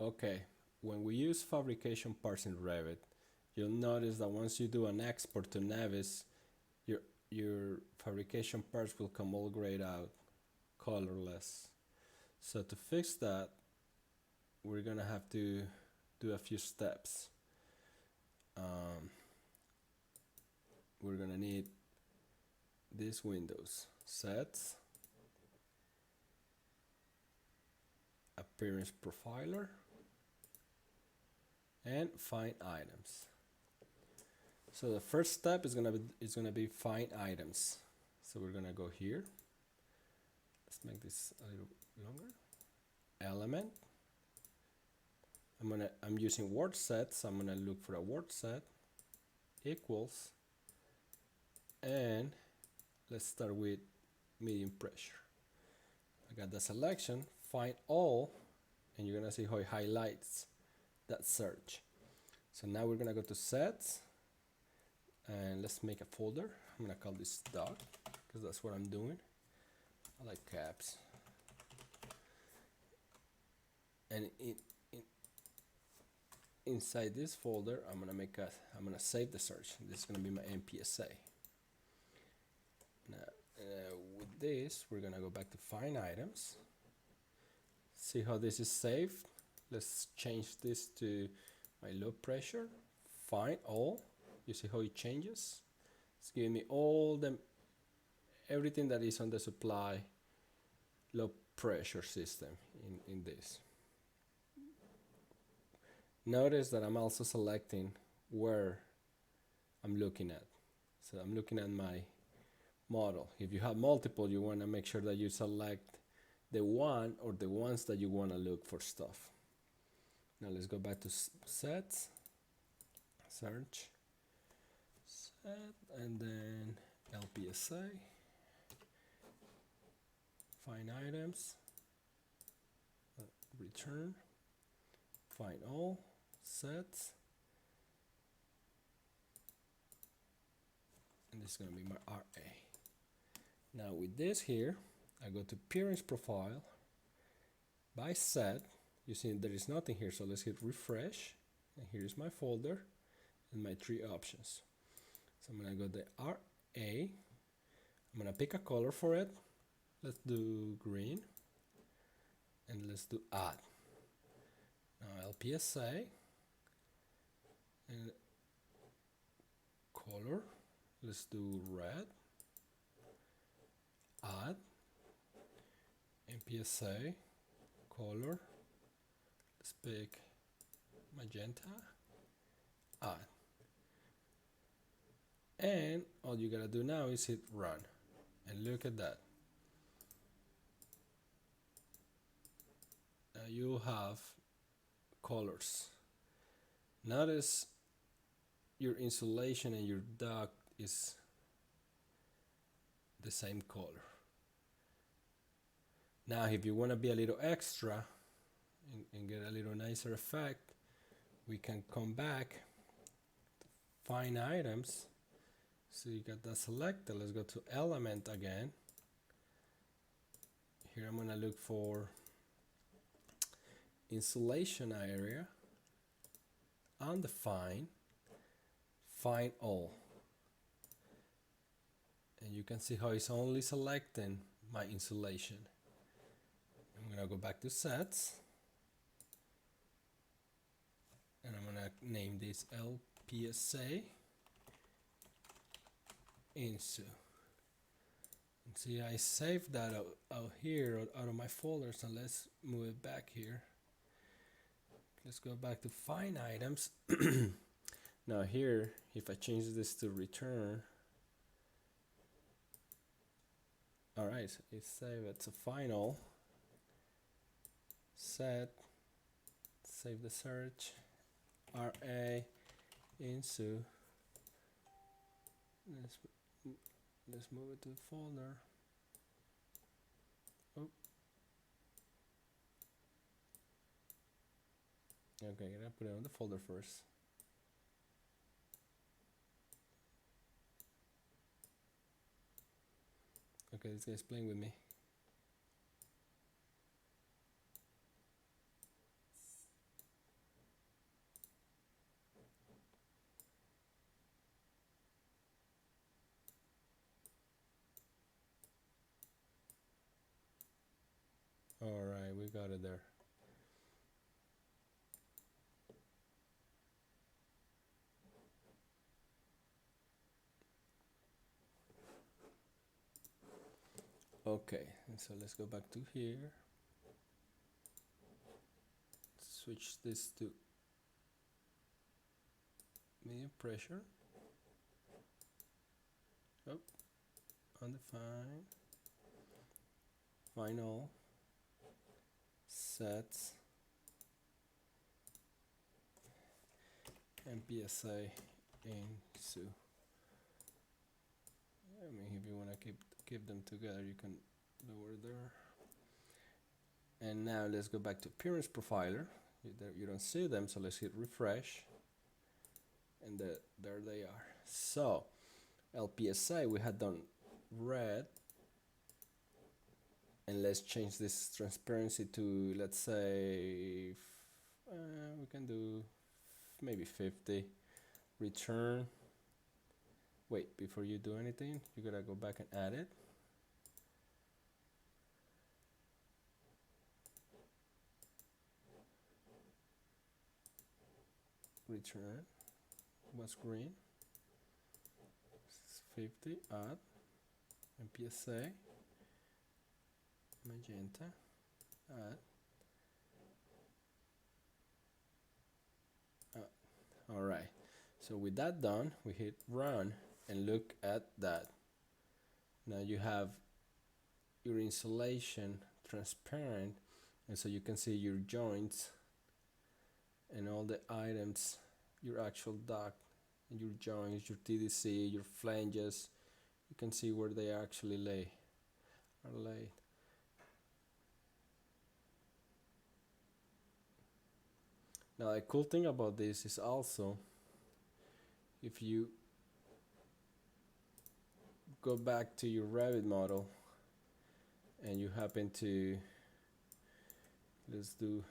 Okay, when we use fabrication parts in Revit, you'll notice that once you do an export to Navis, your fabrication parts will come all grayed out, colorless. So to fix that, we're gonna have to do a few steps. We're gonna need these windows: Sets, Appearance Profiler, and Find Items. So the first step is gonna be Find Items. So we're gonna go here. Let's make this a little longer. Element. I'm using word set, so I'm gonna look for a word set. Equals. And let's start with medium pressure. I got the selection, find all, and you're gonna see how it highlights that search. So now we're gonna go to sets, and let's make a folder. I'm gonna call this dog, because that's what I'm doing. I like caps. And inside this folder, I'm gonna save the search. This is gonna be my MPSA. Now, with this, we're gonna go back to find items. See how this is saved. Let's change this to my low pressure. Find all. You see how it changes? It's giving me everything that is on the supply low pressure system in this. Notice that I'm also selecting where I'm looking at. So I'm looking at my model. If you have multiple, you want to make sure that you select the one or the ones that you want to look for stuff. Now let's go back to sets, search, set, and then LPSA, find items, return, find all, sets, and this is going to be my RA. Now with this here, I go to appearance profile, by set. You see there is nothing here, so let's hit refresh, and here's my folder and my three options. So I'm gonna go to RA, I'm gonna pick a color for it. Let's do green, and let's do add. Now LPSA, and color, let's do red, add, MPSA, color, let's pick magenta, add. And all you gotta do now is hit run, and look at that. Now you have colors. Notice your insulation and your duct is the same color. Now if you want to be a little extra and get a little nicer effect, we can come back to find items. So you got that selected. Let's go to element again. Here I'm gonna look for insulation area, undefine, find all. And you can see how it's only selecting my insulation. I'm gonna go back to sets, and I'm gonna name this LPSA INSU. And see, I saved that out here out of my folder, so let's move it back here. Let's go back to find items. Now here, if I change this to return, alright, so it's saved it to final, set, save the search, RA, INSU. Let's move it to the folder. Oh. Okay, I'm gonna put it on the folder first. Okay, this guy's playing with me. All right, we got it there. Okay, and so let's go back to here. Switch this to medium pressure. Oh, undefined. Final. Sets. And PSA into. I mean, if you want to keep them together, you can lower there. And now let's go back to Appearance Profiler. You don't see them, so let's hit refresh. And there they are. So, LPSA, we had done red. And let's change this transparency to, let's say, we can do maybe 50. Return. Wait, before you do anything, you gotta go back and add it. Return. What's green? 50. Add. MPSA. Magenta. Add. All right. So with that done, we hit run and look at that. Now you have your insulation transparent, and so you can see your joints and all the items, your actual duct, your joints, your TDC, your flanges. You can see where they actually are laid. Now the cool thing about this is also, if you go back to your Revit model and you happen to, let's do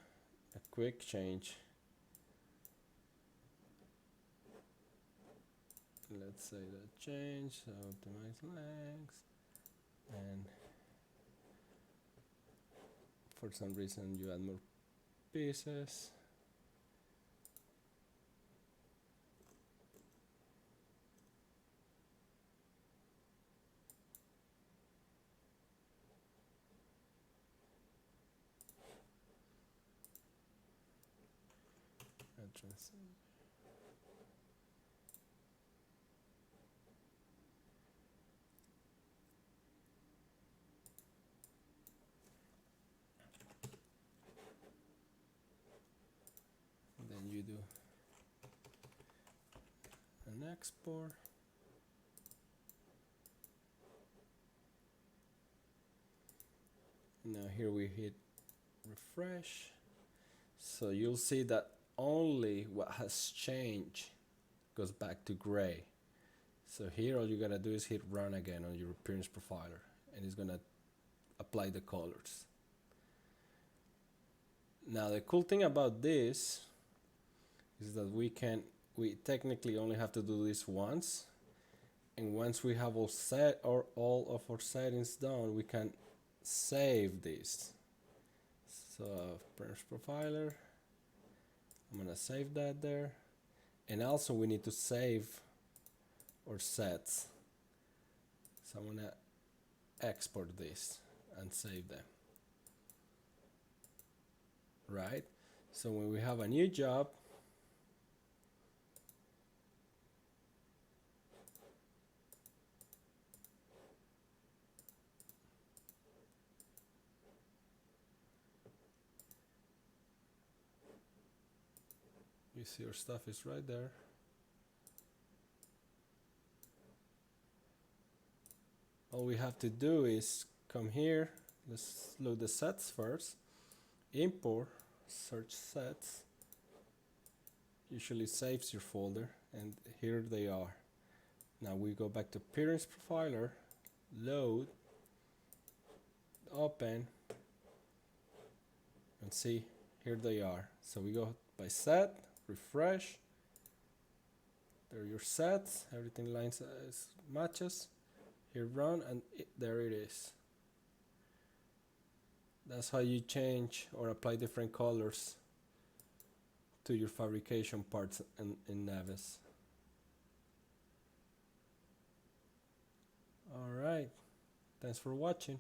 a quick change. Let's say that change, so optimize length, and for some reason you add more pieces. Then you do an export. Now here we hit refresh. So you'll see that only what has changed goes back to gray. So here all you gotta do is hit run again on your appearance profiler, and it's gonna apply the colors. Now the cool thing about this is that we technically only have to do this once, and once we have all of our settings done, we can save this. So appearance profiler, I'm gonna save that there, and also we need to save our sets. So I'm gonna export this and save them. Right? So when we have a new job, you see our stuff is right there. All we have to do is come here, let's load the sets first, import, search sets, usually saves your folder, and here they are. Now we go back to appearance profiler, load, open, and see, here they are. So we go by set, refresh, there are your sets, everything matches. Here run, and there it is. That's how you change or apply different colors to your fabrication parts in Navis. Alright, thanks for watching.